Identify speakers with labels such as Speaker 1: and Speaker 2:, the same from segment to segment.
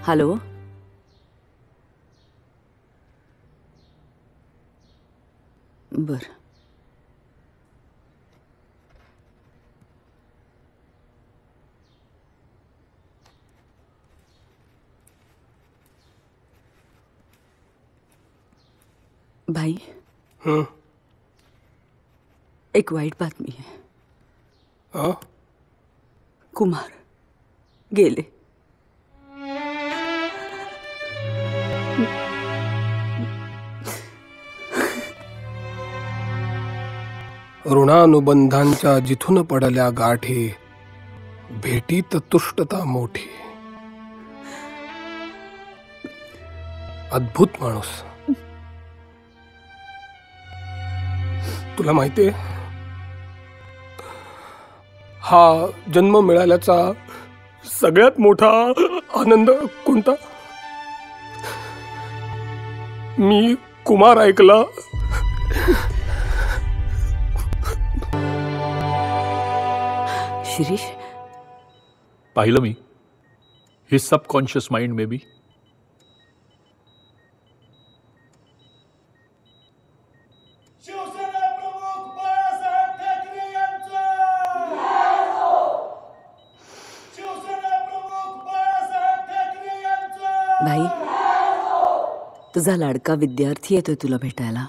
Speaker 1: Hello. बर. भाई. एक वाईट बातमी आहे. कुमार गेले.
Speaker 2: ऋणानुबंधांच्या जिथून पडल्या गाठी, भेटीत तुष्टता मोठी. अद्भुत माणूस. तुला माहितीये, हा जन्म मिळाल्याचा सगळ्यात मोठा आनंद कोणता? मी कुमार ऐकला.
Speaker 1: शिरीष,
Speaker 3: पाहिलं मी. His subconscious mind may be.
Speaker 1: भाई, तुझा लाडका विद्यार्थी येतोय तुला भेटायला.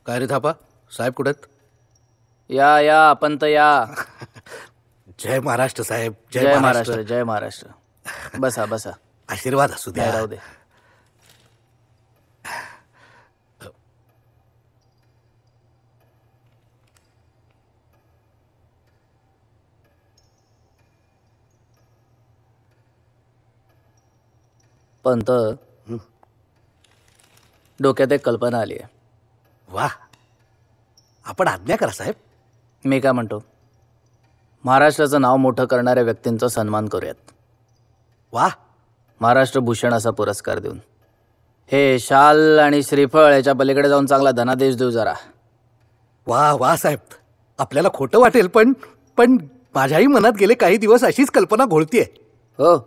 Speaker 4: काय रे थापा, साहेब कुठेत?
Speaker 5: या या पंत या.
Speaker 4: जय महाराष्ट्र साहेब.
Speaker 5: जय महाराष्ट्र. जय महाराष्ट्र. बसा बसा.
Speaker 4: आशीर्वाद असू द्या.
Speaker 5: राहू दे. पंत, डोक्यात एक कल्पना आली आहे.
Speaker 4: वा, आपण आज्ञा करा साहेब.
Speaker 5: मी काय म्हणतो, महाराष्ट्राचं नाव मोठं करणाऱ्या व्यक्तींचा सन्मान करूयात.
Speaker 4: वा.
Speaker 5: महाराष्ट्र भूषण असा पुरस्कार देऊन हे शाल आणि श्रीफळ याच्या पलीकडे जाऊन चांगला धनादेश देऊ जरा.
Speaker 4: वा वा साहेब, आपल्याला खोटं वाटेल पण पण माझ्याही मनात गेले काही दिवस अशीच कल्पना घोळतीये.
Speaker 5: हो,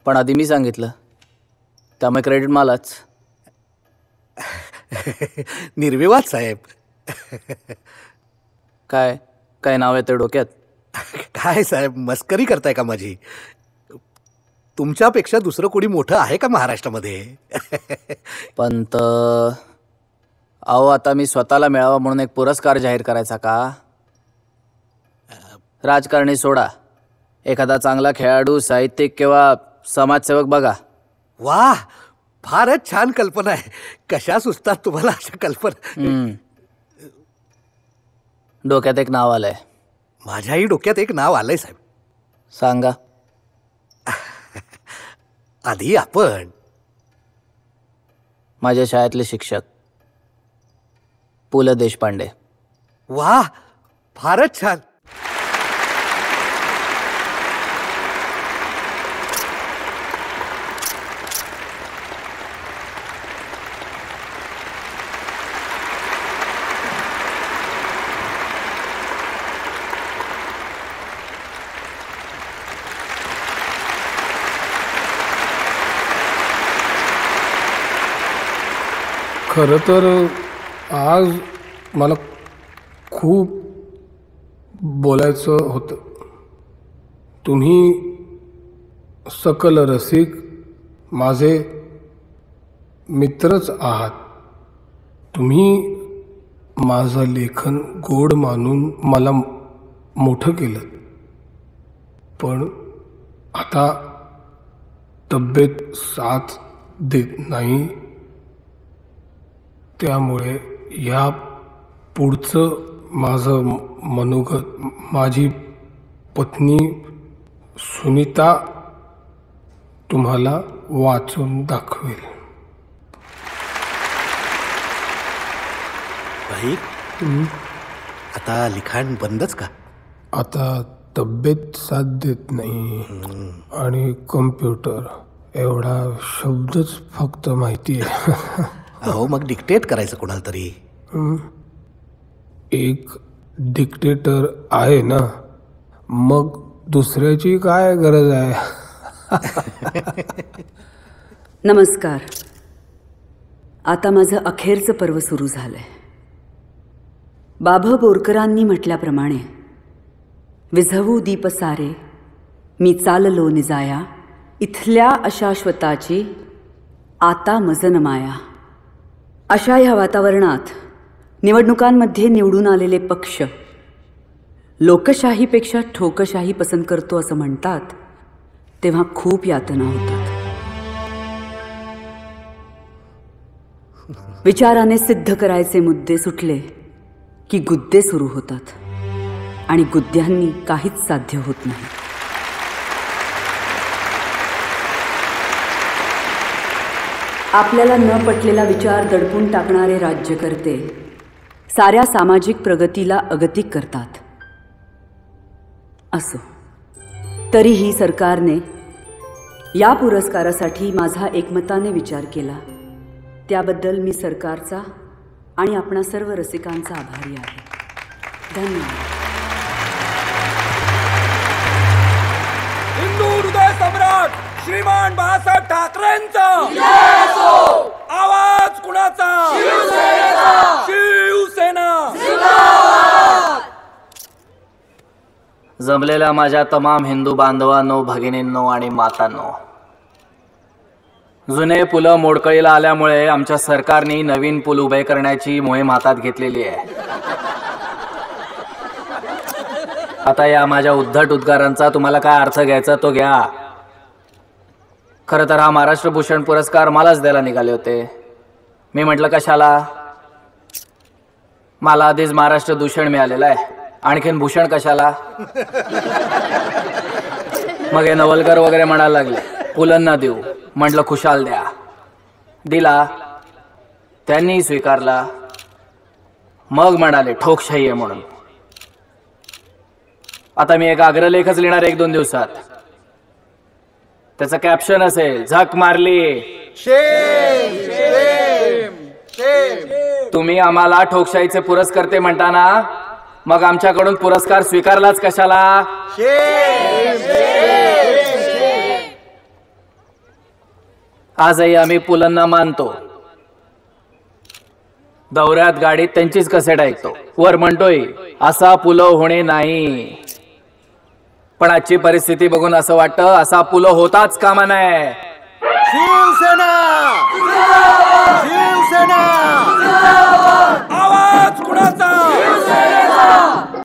Speaker 5: पण आधी मी सांगितलं त्यामुळे क्रेडिट मलाच.
Speaker 4: निर्विवाद साहेब.
Speaker 5: काय काय नाव येतं डोक्यात?
Speaker 4: काय साहेब, मस्करी करताय का माझी? तुमच्यापेक्षा दुसरं कोणी मोठं आहे का महाराष्ट्रामध्ये?
Speaker 5: पंत, अहो आता मी स्वतःला मिळावा म्हणून एक पुरस्कार जाहीर करायचा का? राजकारणी सोडा, एखादा चांगला खेळाडू, साहित्यिक किंवा समाजसेवक बघा.
Speaker 4: वा, फारच छान कल्पना आहे. कशा सुचतात तुम्हाला अशा कल्पना?
Speaker 5: डोक्यात एक नाव आलंय.
Speaker 4: माझ्याही डोक्यात एक नाव आलंय साहेब.
Speaker 5: सांगा.
Speaker 4: आधी आपण.
Speaker 5: माझ्या शाळेतले शिक्षक पु ल देशपांडे.
Speaker 4: वा, फारच छान.
Speaker 2: खरं तर आज मला खूप बोलायचं होतं. तुम्ही सकल रसिक माझे मित्रच आहात. तुम्ही माझं लेखन गोड मानून मला मोठं केलं. पण आता तब्येत साथ देत नाही. त्यामुळे या पुढचं माझं मनोगत माझी पत्नी सुनीता तुम्हाला वाचून दाखवेल.
Speaker 4: भाई, आता लिखाण बंदच का?
Speaker 2: आता तब्येत साथ देत नाही आणि कम्प्युटर एवढा शब्दच फक्त माहिती आहे.
Speaker 4: अहो, मग डिक्टेट करायचं कोणाला तरी.
Speaker 2: एक डिक्टेटर आहे ना. मग दुसऱ्याची काय गरज आहे?
Speaker 1: नमस्कार. आता माझं अखेरचं पर्व सुरू झालंय. बाभ बोरकरांनी म्हटल्याप्रमाणे, विझवू दीप सारे मी चाललो निजाया, इथल्या अशाश्वताची आता मजन माया. अशा ह्या वातावरणात निवडणुकांमध्ये निवडून आलेले पक्ष लोकशाहीपेक्षा ठोकशाही पसंत करतो असं म्हणतात, तेव्हा खूप यातना होतात. विचाराने सिद्ध करायचे मुद्दे सुटले की गुद्दे सुरू होतात आणि गुद्द्यांनी काहीच साध्य होत नाही. आपल्याला न पटलेला विचार दडपून टाकणारे राज्यकर्ते साऱ्या सामाजिक प्रगतीला अगतिक करतात. असो, तरीही सरकारने या पुरस्कारासाठी माझा एकमताने विचार केला. त्याबद्दल मी सरकारचा आणि आपणा सर्व रसिकांचा आभारी आहे. धन्यवाद.
Speaker 6: हिंदू हृदय सम्राट श्रीमान बाळासाहेब ठाकरेंचा आवाज कुणाचा? शिवसेना.
Speaker 5: जमलेल्या माझ्या तमाम हिंदू बांधवांनो, भगिनींनो आणि मातांनो, जुने पुलं मोडकळीला आल्यामुळे आमच्या सरकारने नवीन पूल उभे करण्याची मोहीम हातात घेतलेली आहे. आता या माझ्या उद्धट उद्गारांचा तुम्हाला काय अर्थ घ्यायचा तो घ्या. खरं तर हा महाराष्ट्र भूषण पुरस्कार मलाच द्यायला निघाले होते. मी म्हटलं कशाला, मला आधीच महाराष्ट्र दूषण मिळालेलं आहे, आणखीन भूषण कशाला. मग हे नवलकर वगैरे म्हणायला लागले पुलंना देऊ. म्हटलं खुशाल द्या. दिला, त्यांनी स्वीकारला. मग म्हणाले ठोकशाही आहे म्हणून. आता मी एक अग्रलेखच लिहिणार 1-2 दिवसात. त्याचं कॅप्शन असेल झक मारली. तुम्ही आम्हाला ठोकशाहीचे पुरस्कर्ते म्हणताना मग आमच्याकडून पुरस्कार स्वीकारलाच कशाला? आजही आम्ही पुलंना मानतो. दौऱ्यात गाडीत त्यांचीच कसेट ऐकतो. वर म्हणतोय असा पुलव होणे नाही. पण आजची परिस्थिती बघून असं वाटतं असा पुलव होताच कामा नये.
Speaker 6: शिवसेना. शिवसेना.